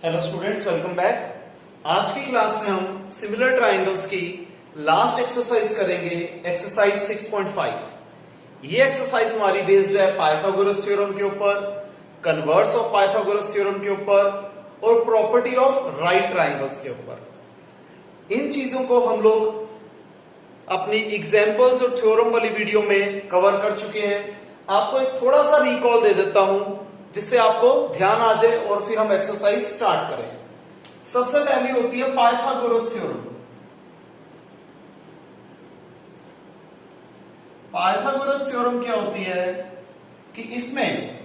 Hello students, welcome back. आज की class में हम सिमिलर ट्राइंगल्स की लास्ट एक्सरसाइज करेंगे, एक्सरसाइज 6.5। ये एक्सरसाइज हमारी बेस्ड है पाइथागोरस थ्योरम के ऊपर, कन्वर्स ऑफ पाइथागोरस थ्योरम के ऊपर और प्रॉपर्टी ऑफ राइट ट्राइंगल्स के ऊपर। इन चीजों को हम लोग अपनी एग्जाम्पल्स और थ्योरम वाली वीडियो में कवर कर चुके हैं। आपको एक थोड़ा सा रिकॉल दे देता हूं जिससे आपको ध्यान आ जाए और फिर हम एक्सरसाइज स्टार्ट करें। सबसे पहली होती है पाइथागोरस थ्योरम। पाइथागोरस थ्योरम क्या होती है कि इसमें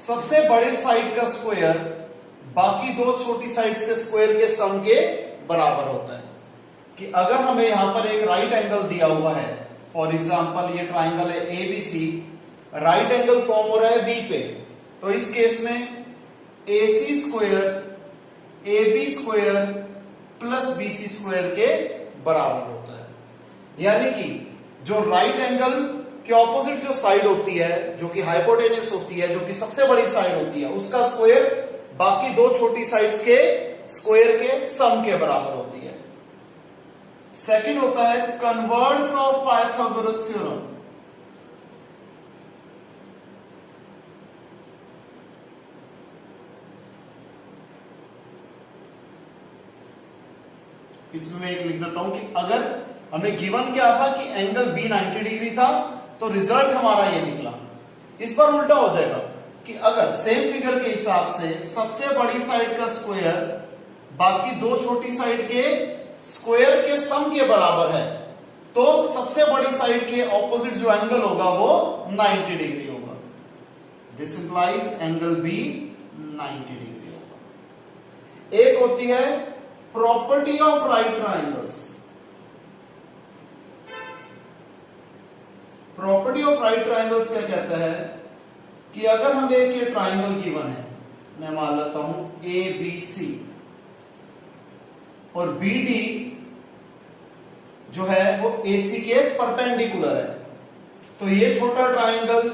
सबसे बड़े साइड का स्क्वायर बाकी दो छोटी साइड्स के स्क्वायर के सम के बराबर होता है। कि अगर हमें यहां पर एक राइट एंगल दिया हुआ है, फॉर एग्जांपल ये ट्राइंगल है एबीसी, राइट एंगल फॉर्म हो रहा है बी पे, तो इस केस में AC square AB square plus BC square के बराबर होता है। यानी कि जो राइट एंगल के ऑपोजिट जो साइड होती है, जो कि हाइपोटेनस होती है, जो कि सबसे बड़ी साइड होती है, उसका स्क्वायर बाकी दो छोटी साइड्स के स्क्वायर के सम के बराबर होती है। सेकंड होता है कन्वर्स ऑफ पाइथागोरस थ्योरम। इसमें मैं एक लिख देता हूं कि अगर हमें गिवन क्या था कि एंगल B 90 डिग्री था, तो रिजल्ट हमारा ये निकला। इस पर उल्टा हो जाएगा कि अगर सेम फिगर के हिसाब से सबसे बड़ी साइड का स्क्वायर बाकी दो छोटी साइड के स्क्वायर के सम के बराबर है, तो सबसे बड़ी साइड के ऑपोजिट जो एंगल होगा वो 90 डिग्री होगा। This implies angle B 90 degree होगा। एक होती है property of right triangles. Property of right triangles क्या कहता है कि अगर हमें एक ये ट्राइंगल गिवन है, मैं मान लेता हूं ABC, और BD जो है वो AC के परपेंडिकुलर है, तो ये छोटा ट्राइंगल,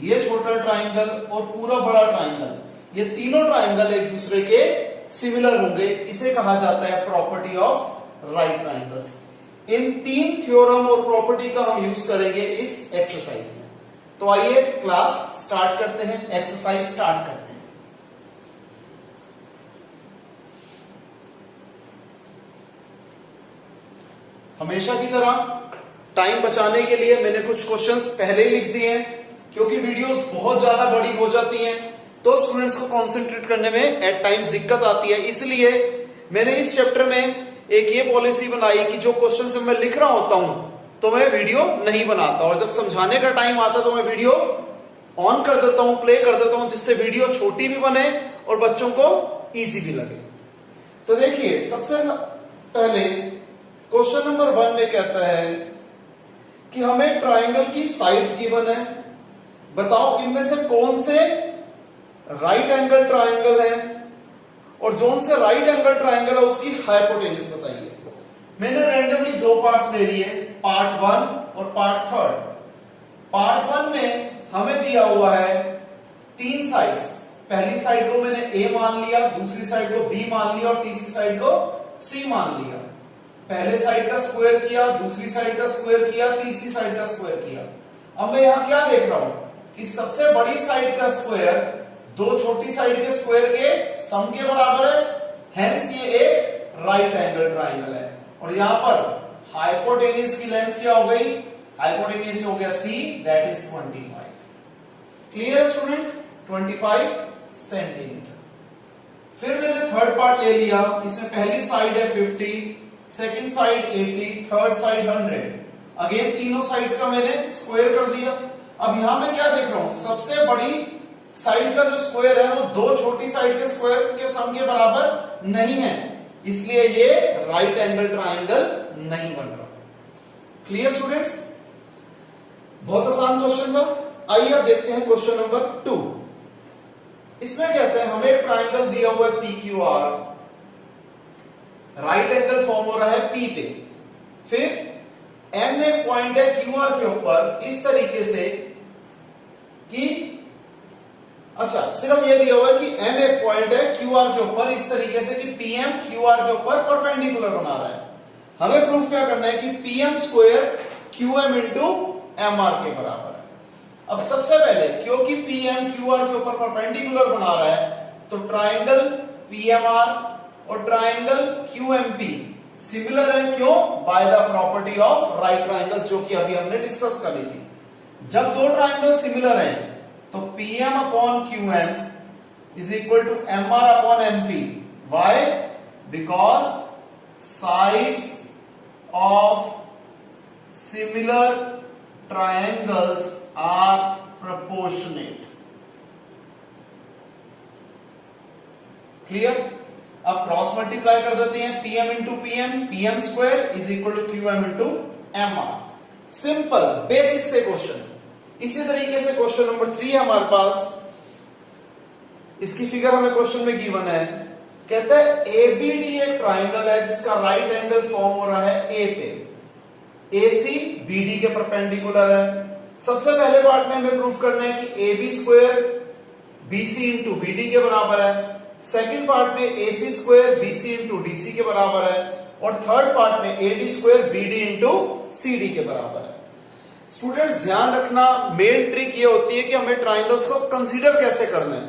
ये छोटा ट्राइंगल और पूरा बड़ा ट्राइंगल, ये तीनों ट्राइंगल एक दूसरे के सिमिलर होंगे। इसे कहा जाता है प्रॉपर्टी ऑफ राइट ट्राइंगल्स। इन तीन थ्योरम और प्रॉपर्टी का हम यूज करेंगे इस एक्सरसाइज में। तो आइए क्लास स्टार्ट करते हैं, एक्सरसाइज स्टार्ट करते हैं। हमेशा की तरह टाइम बचाने के लिए मैंने कुछ क्वेश्चंस पहले ही लिख दिए हैं, क्योंकि वीडियोस बहुत ज्यादा बड़ी हो जाती हैं तो स्टूडेंट्स को कंसंट्रेट करने में एट टाइम्स दिक्कत आती है। इसलिए मैंने इस चैप्टर में एक ये पॉलिसी बनाई कि जो क्वेश्चन मैं लिख रहा होता हूं तो मैं वीडियो नहीं बनाता, और जब समझाने का टाइम आता तो मैं वीडियो ऑन कर देता हूं, प्ले कर देता हूं, जिससे वीडियो छोटी भी बने और बच्चों को इजी भी लगे। तो देखिए, सबसे पहले क्वेश्चन नंबर 1 में कहता है कि हमें ट्राइंगल की साइड्स गिवन है, बताओ इनमें से कौन से राइट एंगल ट्राइंगल है, और जोन से राइट एंगल ट्राइंगल है उसकी हाइपोटेनस बताइए। मैंने रैंडमली दो पार्ट्स ले लिए, पार्ट 1 और पार्ट 3। पार्ट 1 में हमें दिया हुआ है तीन साइड्स। पहली साइड को मैंने A मान लिया, दूसरी साइड को B मान लिया और तीसरी साइड को C मान लिया। पहले साइड का स्क्वायर किया, दूसरी साइड का स्क्वायर किया, तीसरी साइड का स्क्वायर किया। अब मैं यहां क्या देख रहा हूं कि सबसे बड़ी साइड का स्क्वायर दो छोटी साइड के स्क्वायर के सम के बराबर है, हेंस ये एक राइट एंगल ट्राइंगल है। और यहां पर हाइपोटेनस की लेंथ क्या हो गई, हाइपोटेनस हो गया C, that is 25। Clear students, 25 centimetre. फिर मैंने थर्ड पार्ट ले लिया, इसमें पहली साइड है 50, second side 80, third side 100। Again तीनों साइड्स का मैंने स्क्वायर कर दिया। अब यहां मैं क्या देख रहा हूं, सबसे बड़ी साइड का जो स्क्वायर है वो दो छोटी साइड के स्क्वायर के सम के बराबर नहीं है, इसलिए ये राइट एंगल ट्राइंगल नहीं बन रहा। क्लियर स्टूडेंट्स, बहुत आसान क्वेश्चन था। आइए अब देखते हैं क्वेश्चन नंबर 2। इसमें कहते हैं हमें ट्राइंगल दिया हुआ है PQR, राइट एंगल फॉर्म हो रहा है P पे, फिर M एक पॉइंट है QR के ऊपर इस तरीके से कि अच्छा, सिर्फ ये दिया हुआ है कि एम एक पॉइंट है क्यूआर के ऊपर इस तरीके से कि पीएम क्यूआर के ऊपर परपेंडिकुलर बना रहा है। हमें प्रूफ क्या करना है कि PM square QM into MR के बराबर है। अब सबसे पहले क्योंकि पीएम क्यूआर के ऊपर परपेंडिकुलर बना रहा है तो ट्राइंगल पीएमआर और ट्राइंगल क्यूएमपी सिमिलर है। क्यों? Bye the property of right triangles, जो कि अभी हमने डिस्कस कर ली थी। जब दो ट्राइंगल सिमिलर हैं तो PM upon QM is equal to MR upon MP. Why? Because sides of similar triangles are proportionate. Clear? अब क्रॉस मल्टीप्लाई कर देते हैं, PM into PM, PM square is equal to QM into MR. Simple basic से question. इसी तरीके से question number 3 है हमारे पास। इसकी फिगर हमें क्वेश्चन में गिवन है। कहता है एबीडी एक ट्राइंगल है जिसका राइट एंगल फॉर्म हो रहा है ए पे, एसी बीडी के परपेंडिकुलर है। सबसे पहले पार्ट में हमें प्रूफ करना है कि A B square BC into BD के बराबर है। सेकेंड पार्ट में AC square BC into DC के बराबर है। और थर्ड पार्ट में AD square BD into CD के बराबर है। स्टूडेंट्स ध्यान रखना, मेन ट्रिक ये होती है कि हमें ट्राइंगल्स को कंसीडर कैसे करना है।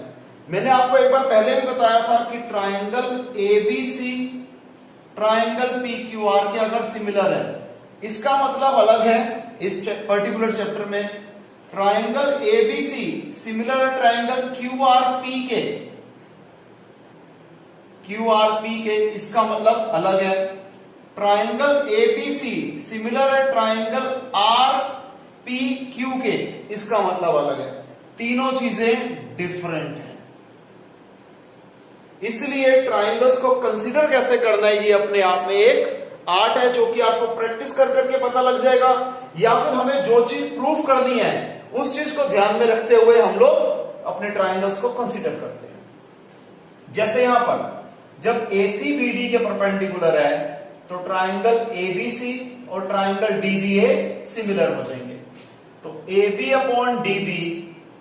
मैंने आपको एक बार पहले भी बताया था कि ट्राइंगल एबीसी ट्राइंगल पीक्यूआर के अगर सिमिलर है, इसका मतलब अलग है। इस पर्टिकुलर चैप्टर में ट्राइंगल एबीसी सिमिलर ट्राइंगल क्यूआरपी के, इसका मतलब अलग है। ट्राइंगल एबीसी सिमिलर है ट्राइंगल आरपीक्यू के, इसका मतलब अलग है। तीनों चीजें डिफरेंट हैं। इसलिए ट्राइंगल्स को कंसीडर कैसे करना है ये अपने आप में एक आर्ट है, जो कि आपको प्रैक्टिस कर करके पता लग जाएगा। या फिर हमें जो चीज प्रूफ करनी है उस चीज को ध्यान में रखते हुए हम लोग अपने ट्राइंगल्स को कंसीडर करते हैं। जैसे यहां पर जब एसी बीडी के परपेंडिकुलर है तो ट्राइंगल एबीसी और ट्राइंगल डीबीए सिमिलर हो जाएंगे। तो AB upon DB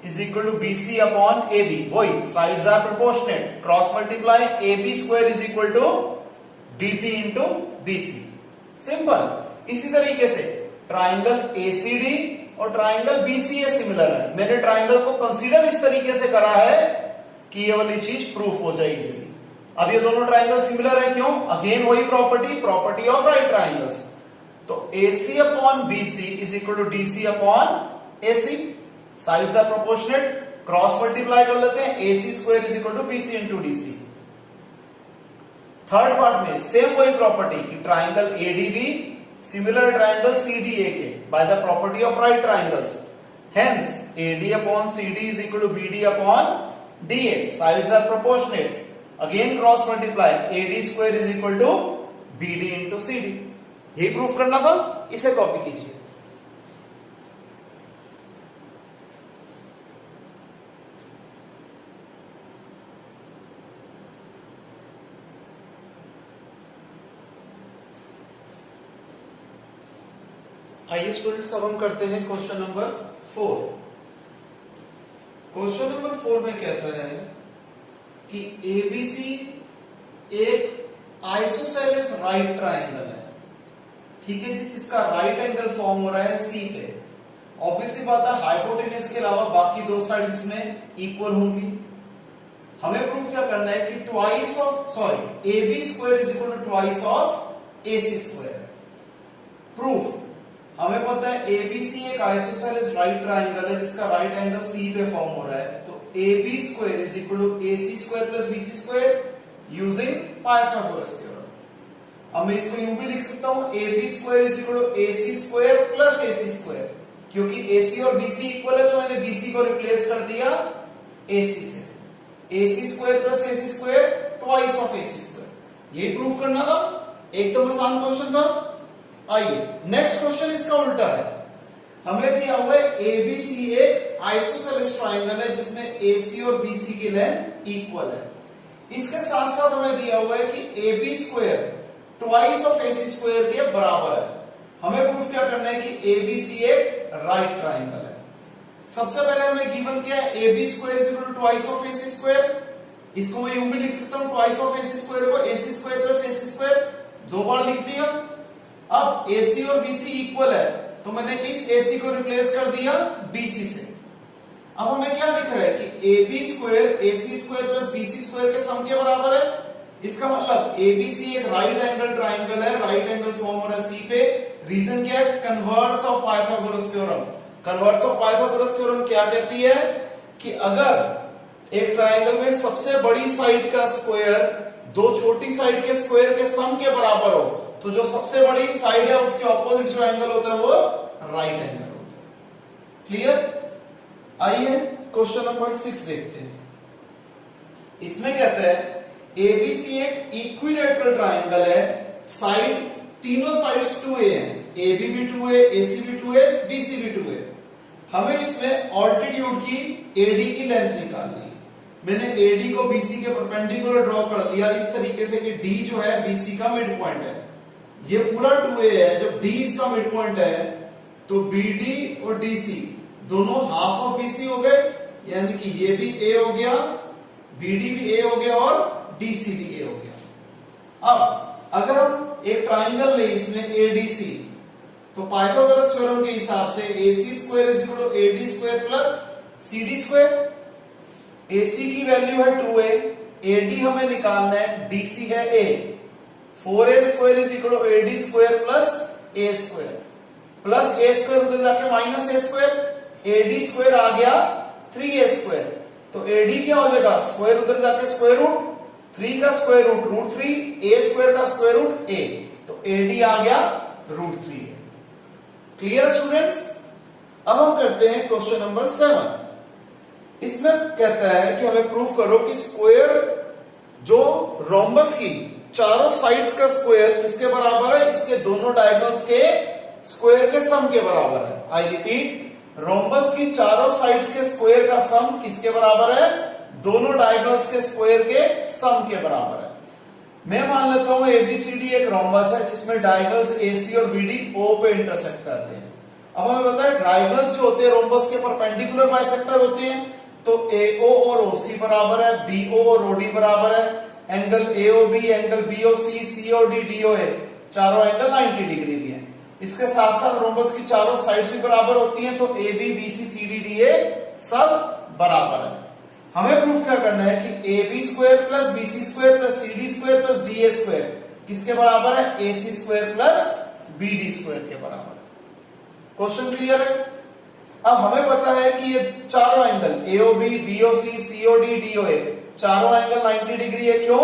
is equal to BC upon AB, वही sides are proportionate, cross multiply AB square is equal to BB into BC। Simple. इसी तरीके से ट्राइंगल ACD और ट्राइंगल BCA सिमिलर है। मैंने ट्राइंगल को कंसीडर इस तरीके से करा है कि ये वाली चीज प्रूफ हो जाए इजीली। अब ये दोनों ट्राइंगल सिमिलर है, क्यों? अगेन वही प्रॉपर्टी ऑफ राइट ट्राइंगल्स। तो AC upon BC is equal to DC upon AC, sides are proportionate, cross multiply कर लेते हैं, AC square is equal to BC into DC। Third part में same वही property कि triangle ADB similar triangle CDA के by the property of right triangles. Hence AD upon CD is equal to BD upon DA, sides are proportionate, again cross multiply, AD square is equal to BD into CD। यही proof करना था, इसे copy कीजिए। आइए students, अब हम करते हैं क्वेश्चन नंबर 4। क्वेश्चन नंबर 4 में कहता है कि एबीसी एक आइसोसेलेस राइट ट्राइंगल है। ठीक है जी, इसका राइट एंगल फॉर्म हो रहा है सी पे। ऑब्वियसली बात है हाइपोटेनस के अलावा बाकी दो साइड इसमें इक्वल होंगी। हमें प्रूफ क्या करना है कि twice of AB square is equal to twice of AC square. Proof हमें पता है एबीसी एक आइसोसेलेस राइट ट्राइंगल है जिसका राइट एंगल सी पे फॉर्म हो रहा है। तो AB square is equal to AC square plus BC square using Pythagoras theorem. अब मैं इसको यूं भी लिख सकता हूं, AB square is equal to AC square plus AC square, क्योंकि AC और BC इक्वल है तो मैंने BC को रिप्लेस कर दिया AC से। AC square plus AC square twice of AC square. यही प्रूफ करना था, एकदम आसान क्वेश्चन था। आइए नेक्स्ट क्वेश्चन इसका उल्टा है। हमें दिया हुआ है ABC एक आइसोसेलेस ट्राइंगल है जिसमें AC और BC की लेंथ इक्वल है। इसके साथ साथ हमें दिया हुआ है कि AB square twice of AC square के बराबर है। हमें प्रूफ क्या करना है कि ABC एक राइट ट्राइंगल है। सबसे पहले हमें गिवन क्या है, A B square is equal to twice of A C square. इसको मैं यूं भी लिख सकता हूं, twice of A C square को A C square plus A C square 2 बार लिख दिया। अब ए सी और बी सी इक्वल है, तो मैंने इस ए सी को रिप्लेस कर दिया बी सी से। अब हमें क्या दिख रहा है कि A B square A C square plus B C square के सम के बराबर है। इसका मतलब ए बी सी एक राइट एंगल ट्राइंगल है, राइट एंगल फॉर्म हो रहा है सी पे। रीजन क्या है, converse of Pythagoras theorem. Converse of Pythagoras theorem क्या कहती है कि अगर एक ट्राइंगल में सबसे बड़ी साइड का स्क्वायर दो छोटी साइड के स्क्वायर के सम के बराबर हो, तो जो सबसे बड़ी साइड है उसके ऑपोजिट जो एंगल होता है वो राइट एंगल होता है। क्लियर? आइए क्वेश्चन नंबर 6 देखते हैं। इसमें कहता है एबीसी एक इक्विलैटरल ट्राइंगल है, साइड तीनों साइड्स 2a हैं, AB भी 2a, AC भी 2a, BC भी 2a। हमें इसमें ऑल्टीट्यूड की AD की लेंथ निकालनी है। मैंने AD को BC के परपेंडिकुलर ड्रॉ कर दिया इस तरीके से कि D जो है BC का मिड पॉइंट है। ये पूरा 2a है, जब D इसका मिड पॉइंट है तो BD और DC दोनों हाफ ऑफ BC हो गए, यानी कि ये भी A हो गया, BD भी A हो गया और DC भी A हो गया। अब अगर हम एक ट्राइंगल ले इसमें ADC, तो पाइथागोरस थ्योरम के हिसाब से AC square is equal to AD square plus CD square. AC की वैल्यू है 2a, AD हमें निकालना है, DC है A। 4a square is equal to AD square plus A square, plus A square उधर जाके minus A square, AD square आ गया 3a स्क्वायर। तो AD क्या हो जाएगा, स्क्वायर उधर जाके स्क्वायर रूट 3 का square root root 3, A square का स्क्वायर रूट A, तो AD आ गया रूट 3। Clear students? अब हम करते हैं क्वेश्चन नंबर 7। इसमें कहता है कि हमें प्रूफ करो कि स्क्वायर जो रोम्बस की चारों साइड्स का स्क्वायर किसके बराबर है, इसके दोनों डायगोनल्स के स्क्वायर के सम के बराबर है। आई रिपीट, रोम्बस की चारों साइड्स के स्क्वायर का सम किसके बराबर है, दोनों डायगोनल्स के स्क्वायर के सम के बराबर है। मैं मान लेता हूं एबीसीडी एक रोम्बस है जिसमें डायगोनल्स एसी और बीडी ओ पे इंटरसेक्ट करते हैं। अब हमें पता है डायगोनल्स जो होते हैं रोम्बस के परपेंडिकुलर बाइसेक्टर होते हैं, तो एओ और ओसी बराबर है, बीओ और ओडी बराबर है, angle AOB, angle BOC, COD, DOA चारों एंगल 90 डिग्री भी है। इसके साथ साथ रोम्बस की चारों साइड्स भी बराबर होती हैं, तो A B B C C D D A सब बराबर है। हमें प्रूफ क्या करना है कि A B square plus B C square plus C D square plus D A square किसके बराबर है, A C square plus B D square के बराबर है। क्वेश्चन क्लियर है? अब हमें पता है कि ये चारों angle AOB, BOC, COD, DOA चारों एंगल 90 डिग्री है। क्यों?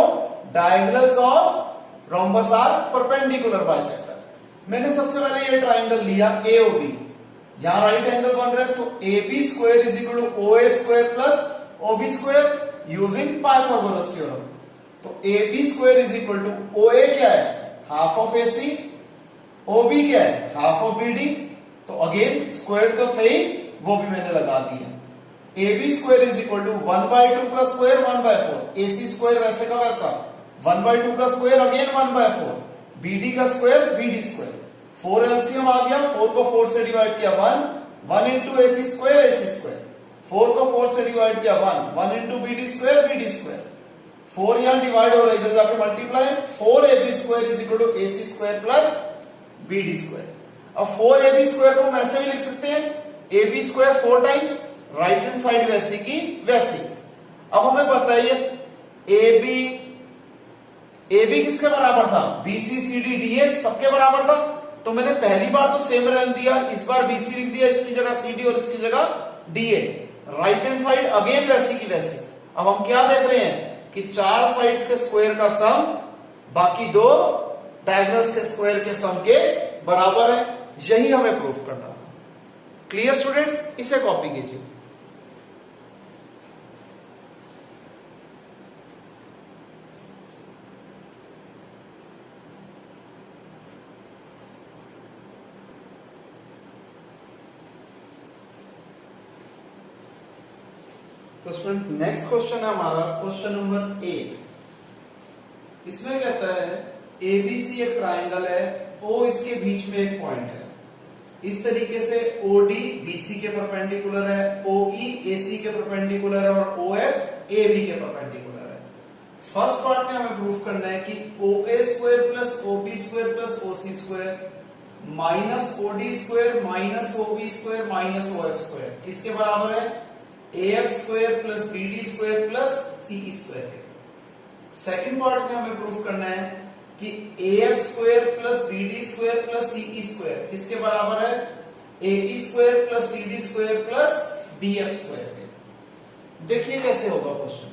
Diagonals of rhombus are perpendicular bisector. मैंने सबसे पहले ये ट्राइंगल लिया एओबी, यहां राइट एंगल बन रहा है, तो A B square is equal to O A square plus OB square using Pythagoras theorem. तो A B square is equal to O A क्या है, half of A C, OB क्या है, हाफ ऑफ बी डी। तो again square तो थे ही, वो भी मैंने लगा दिया। A B square is equal to 1/2 का स्क्वायर 1/4, ए सी स्क्वायर वैसे का वैसा 1/2 का स्क्वायर अगेन 1/4, बीडी का स्क्वायर बीडी स्क्वायर। 4 एलसीएम आ गया, 4 को 4 से डिवाइड किया 1 into A C square A C square, 4 को 4 से डिवाइड किया 1 into BD square BD square. 4 यहां डिवाइड हो रहा है, इधर जाकर multiply, 4ab square is equal to ac square plus bd square. अब 4ab स्क्वायर को हम ऐसे भी लिख सकते हैं, ab square 4 times, right hand side वैसी की वैसी। अब हमें पता है ये ab किसके बराबर था, bc cd da सबके बराबर था। तो मैंने पहली बार तो सेम रहने दिया, इस बार bc लिख दिया, इसकी जगह cd और इसकी जगह da। Right hand side again वैसी की वैसी। अब हम क्या देख रहे हैं कि चार साइड्स के स्क्वायर का सम बाकी दो डायगोनल्स के स्क्वायर के सम के बराबर है। यही हमें प्रूफ करना है। Clear students? इसे कॉपी कीजिए। तो स्टूडेंट नेक्स्ट क्वेश्चन है हमारा क्वेश्चन नंबर 8। इसमें कहता है एबीसी एक ट्राइंगल है, ओ इसके बीच में एक पॉइंट है। इस तरीके से OD BC के परपेंडिकुलर है, OE AC के परपेंडिकुलर है और OF AB के परपेंडिकुलर है। फर्स्ट पार्ट में हमें प्रूफ करना है कि OA square plus OB square plus OC square minus OD square minus OB square minus OF square किसके बराबर है? AF square plus BD square plus CE square के। सेकंड पार्ट में हमें प्रूफ करना है कि AF square plus BD square plus CE square किसके बराबर है? AE square plus CD square plus BF square के। देखिए कैसे होगा क्वेश्चन।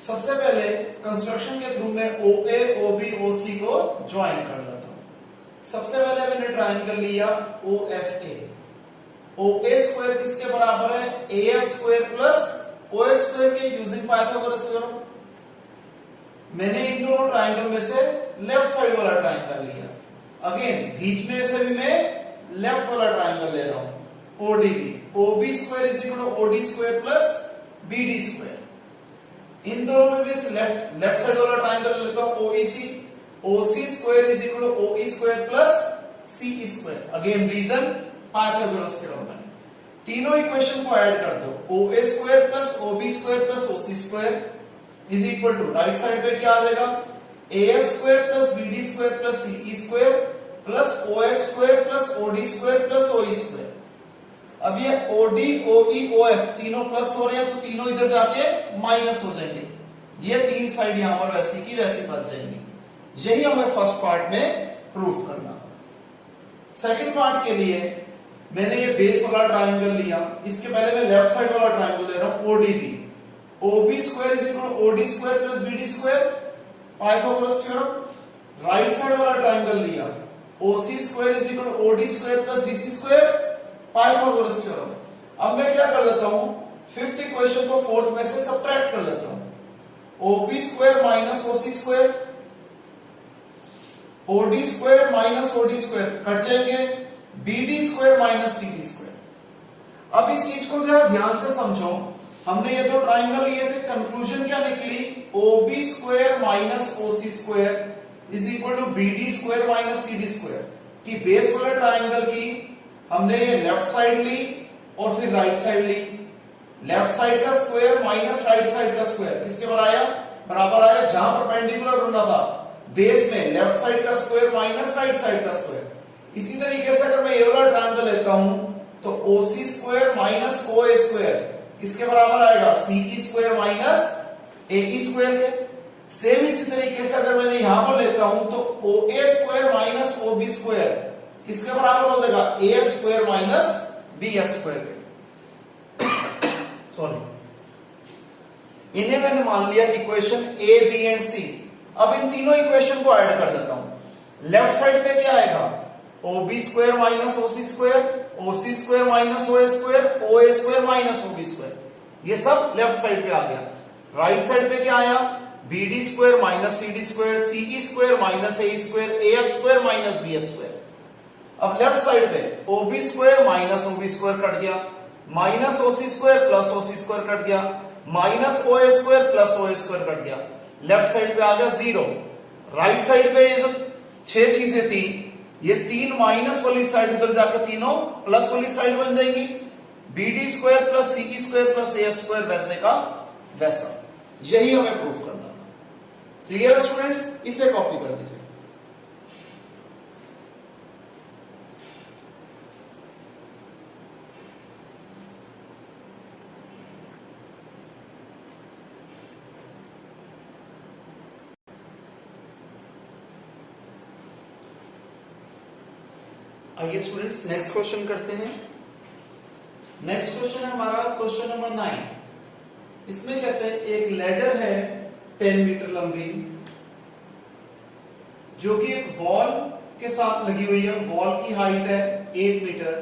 सबसे पहले कंस्ट्रक्शन के थ्रू में OA OB OC को ज्वाइन कर लेता हूं। सबसे पहले मैंने ट्रायंगल लिया OFA। OA स्क्वायर किसके बराबर है? AF square plus OF square के यूजिंग पाइथागोरस थ्योरम। मैंने इन दोनों ट्रायंगल में से लेफ्ट साइड वाला ट्रायंगल लिया। अगेन बीच में से भी मैं लेफ्ट वाला ट्रायंगल ले रहा हूं ODB। OB square is equal to OD square plus BD square. इन दोनों में भी लेफ्ट साइड वाला ट्रायंगल लेता हूं OEC। OC square is equal to OE square plus CE square. Again reason Pythagoras theorem है। तीनों इक्वेशन को ऐड कर दो। OA square plus OB square plus OC square is equal to right side पे क्या आ जाएगा? AF square plus BD square plus CE square plus OF square plus OD square plus OE square. अब ये OD OE OF तीनों plus हो रहे हैं तो तीनों इधर जाके माइनस हो जाएंगे। ये तीन साइड यहां पर वैसी की वैसी बच जाएंगी। यही हमें फर्स्ट पार्ट में प्रूफ करना। सेकंड पार्ट के लिए मैंने ये बेस वाला ट्रायंगल लिया। इसके पहले मैं लेफ्ट साइड वाला ट्रायंगल ले रहा हूं ODB। OB square is equal to OD square plus BD square Pythagoras theorem. Right side वाला ट्रायंगल लिया OC square is equal to OD square plus DC square Pythagoras theorem. अब मैं क्या कर लेता हूं? फिफ्थ इक्वेशन को फोर्थ में से सब्ट्रैक्ट कर लेता हूं। OB square minus OC square, OD square minus OD square cut जाएंगे, BD square minus CD square. अब इस चीज को जरा ध्यान से समझो। हमने ये दो ट्रायंगल लिए थे, कंक्लूजन क्या निकली? OB square minus OC square is equal to BD square minus CD square की बेस वाले ट्रायंगल की हमने ये लेफ्ट साइड ली और फिर राइट साइड ली। लेफ्ट साइड का स्क्वायर माइनस राइट साइड का स्क्वायर किसके बराबर आया? जहां परपेंडिकुलर बनना था बेस में लेफ्ट साइड का स्क्वायर माइनस राइट साइड का स्क्वायर। इसी तरीके से अगर मैं ये वाला ट्रायंगल लेता हूं तो OC square minus OA square किसके बराबर आएगा? CE square minus AE square के। सेम इसी तरीके से अगर मैंने यहां पर लेता हूं तो OA square minus OB square किसके बराबर हो जाएगा? AF square minus BF square के। सॉरी, इन्हें मैंने मान लिया equation A, B and C। अब इन तीनों इक्वेशन को ऐड कर देता हूं। लेफ्ट साइड पे क्या आएगा? OB square minus OC square, OC square minus OA square, OA square minus OB square. ये सब लेफ्ट साइड पे आ गया। राइट साइड पे क्या आया? BD square minus CD square, CE square minus AE square, AF square minus BF square. अब left side पे OB square minus OB square cut गया, minus OC square plus OC square cut गया, minus OA square plus OA square cut गया। Left side पे आ गया 0। Right side पे ये जो 6 चीजें थी ये तीन माइनस वाली साइड उधर जाकर तीनों प्लस वाली साइड बन जाएंगी। BD square plus CE square plus AF square वैसे का वैसा। यही हमें प्रूफ करना था। क्लियर है स्टूडेंट्स? इसे कॉपी कर दीजिए। आइए स्टूडेंट्स नेक्स्ट क्वेश्चन करते हैं। नेक्स्ट क्वेश्चन है हमारा क्वेश्चन नंबर 9। इसमें कहते हैं एक लैडर है 10 मीटर लंबी जो कि एक वॉल के साथ लगी हुई है। वॉल की हाइट है 8 मीटर।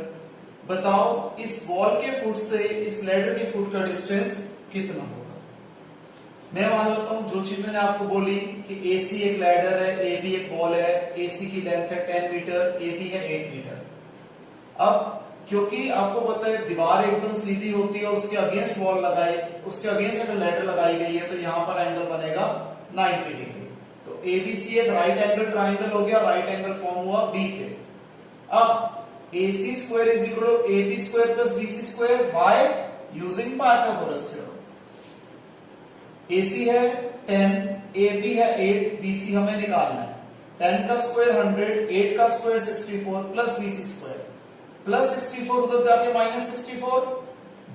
बताओ इस वॉल के फुट से इस लैडर के फुट का डिस्टेंस कितना होगा? मैं मान लेता हूं जो चीज मैंने आपको बोली कि AC एक लैडर है, AB एक वॉल है, AC की लेंथ है 10 मीटर, AB है 8 मीटर। अब क्योंकि आपको पता है दीवार एकदम सीधी होती है और उसके अगेंस्ट वॉल लगाई, उसके अगेंस्ट अगर लैडर लगाई गई है तो यहां पर एंगल बनेगा 90 डिग्री। तो ABC एक राइट एंगल ट्राइंगल हो गया, राइट एंगल फॉर्म हुआ B पे। अब AC square is equal to AB square plus BC square. Why? Using Pythagoras theorem. AC है 10, AB है 8, BC हमें निकालना है। 10 का स्क्वायर 100, 8 का square 64 plus BC square, plus 64 उधर जाके माइनस 64,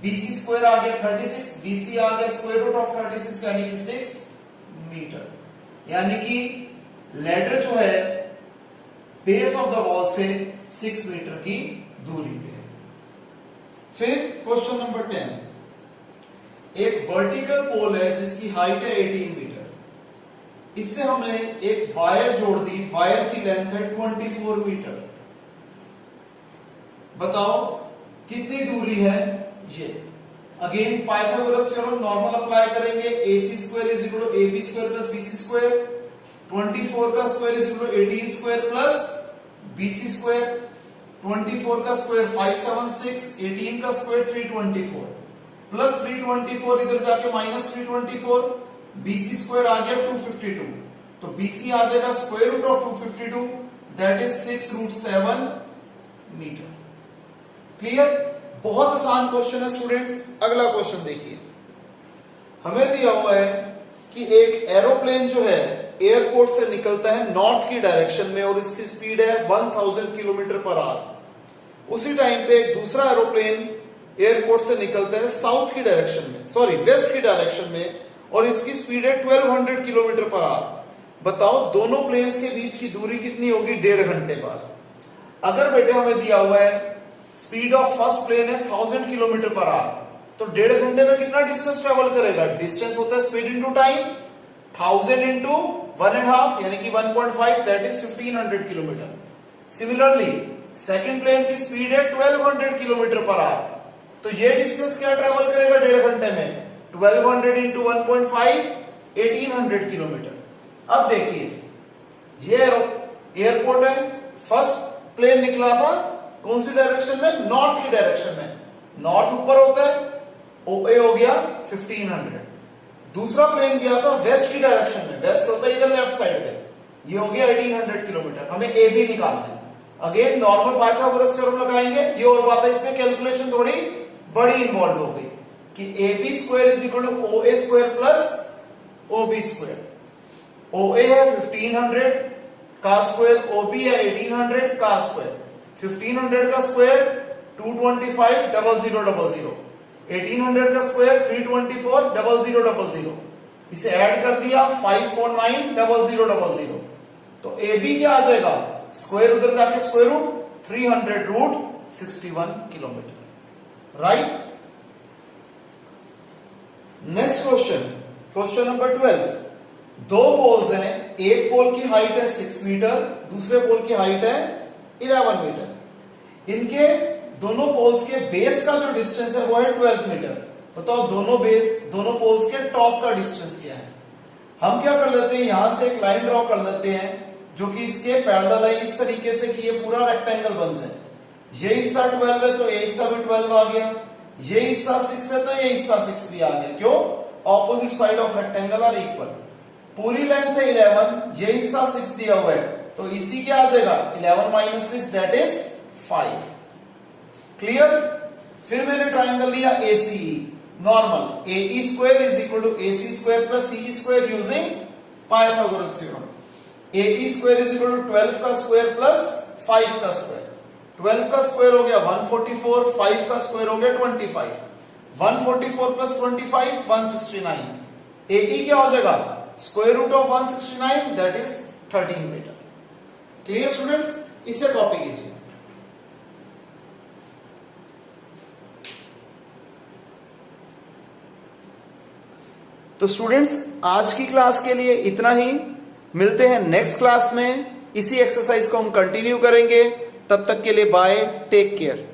BC स्क्वायर आ गया 36, BC आ गया स्क्वायर रूट ऑफ 36 यानी कि 6 मीटर। यानी कि लैडर जो है बेस ऑफ द वॉल से 6 मीटर की दूरी पे है। फिर क्वेश्चन नंबर 10, एक वर्टिकल पोल है जिसकी हाइट है 18 मीटर। इससे हमने एक वायर जोड़ दी, वायर की लेंथ है 24 मीटर। बताओ कितनी दूरी है ये। Again Pythagoras theorem normal apply करेंगे। AC square is equal to AB square plus BC square, 24 का square is equal to 18 square plus BC square, 24 का स्क्वायर 576, 18 का स्क्वायर 324 प्लस 324 इधर जाके माइनस 324, BC स्क्वायर आ गया 252, तो BC आ जाएगा square root of 252 that is 6√7 metre. Clear? बहुत आसान क्वेश्चन है स्टूडेंट्स। अगला क्वेश्चन देखिए, हमें दिया हुआ है कि एक एरोप्लेन जो है एयरपोर्ट से निकलता है नॉर्थ की डायरेक्शन में और इसकी स्पीड है 1000 किलोमीटर पर आवर। उसी टाइम पे एक दूसरा एरोप्लेन एयरपोर्ट से निकलता है साउथ की डायरेक्शन में, सॉरी वेस्ट की डायरेक्शन में, और इसकी स्पीड है 1200 किलोमीटर पर आवर। बताओ दोनों प्लेन्स के बीच की दूरी कितनी होगी 1.5 घंटे बाद। अगर बेटे हमें दिया हुआ है स्पीड ऑफ फर्स्ट प्लेन है 1000 किलोमीटर पर आवर, तो 1.5 घंटे में कितना डिस्टेंस ट्रेवल करेगा? डिस्टेंस होता है स्पीड इंटू टाइम, 1000 इंटू 1.5 यानी कि 1.5 that is 1500 kilometre. Similarly second plane की स्पीड है 1200 किलोमीटर पर आवर, तो ये डिस्टेंस क्या ट्रेवल करेगा 1.5 घंटे में? 1200 इंटू 1.5 1800 किलोमीटर। अब देखिए ये एयरपोर्ट है, फर्स्ट प्लेन निकला था कौन सी डायरेक्शन में? नॉर्थ की डायरेक्शन में। नॉर्थ ऊपर होता है, OA हो गया 1500। दूसरा प्लेन गया था वेस्ट की डायरेक्शन में, वेस्ट होता है इधर लेफ्ट साइड पे, ये हो गया 1800 किलोमीटर। हमें AB निकालना है। अगेन नॉर्मल पाइथागोरस थ्योरम लगाएंगे। ये और बात है, इसमें कैलकुलेशन थोड़ी बड़ी इन्वॉल्व हो गई कि AB square is equal to OA square plus OB square. OA है 1500 का स्क्वायर, OB है 1800 का स्क्वायर। 1500 का स्क्वायर 225 0000, 1800 का स्क्वायर 324 0000, इसे ऐड कर दिया 549 0000, तो AB क्या आ जाएगा? स्क्वायर उधर जाके square root 300√61 kilometre. Right? Next question, question number 12। दो पोल्स हैं, एक पोल की हाइट है 6 मीटर, दूसरे पोल की हाइट है 11 मीटर। इनके दोनों पोल्स के बेस का जो डिस्टेंस है वो है 12 मीटर। बताओ दोनों पोल्स के टॉप का डिस्टेंस क्या है? हम क्या कर लेते हैं, यहां से एक लाइन ड्रॉ कर लेते हैं जो कि इसके पैरेलल है, इस तरीके से कि ये पूरा रेक्टेंगल बन जाए। ये हिस्सा 12 है तो ये हिस्सा भी 12 आ गया, ये हिस्सा 6 है तो ये हिस्सा 6 भी आ गया। क्यों? Opposite side of rectangle are equal. पूरी लेंथ है 11, ये हिस्सा 6 दिया हुआ है, तो इसी क्या आ जाएगा 11 माइनस 6 दैट इज 5। क्लियर? फिर मैंने ट्राइंगल लिया ACE normal, AE square is equal to AC square plus CE square using Pythagoras theorem. AE square is equal to 12 का स्क्वायर प्लस 5 का स्क्वायर। 12 का स्क्वायर हो गया 144, 5 का स्क्वायर हो गया 25, 144 प्लस 25 169। AE क्या हो जाएगा? Square root of 169 that is 13 metre. Clear students? इसे कॉपी कीजिए। तो स्टूडेंट्स आज की क्लास के लिए इतना ही। मिलते हैं नेक्स्ट क्लास में, इसी एक्सरसाइज को हम कंटिन्यू करेंगे। तब तक के लिए बाय, टेक केयर।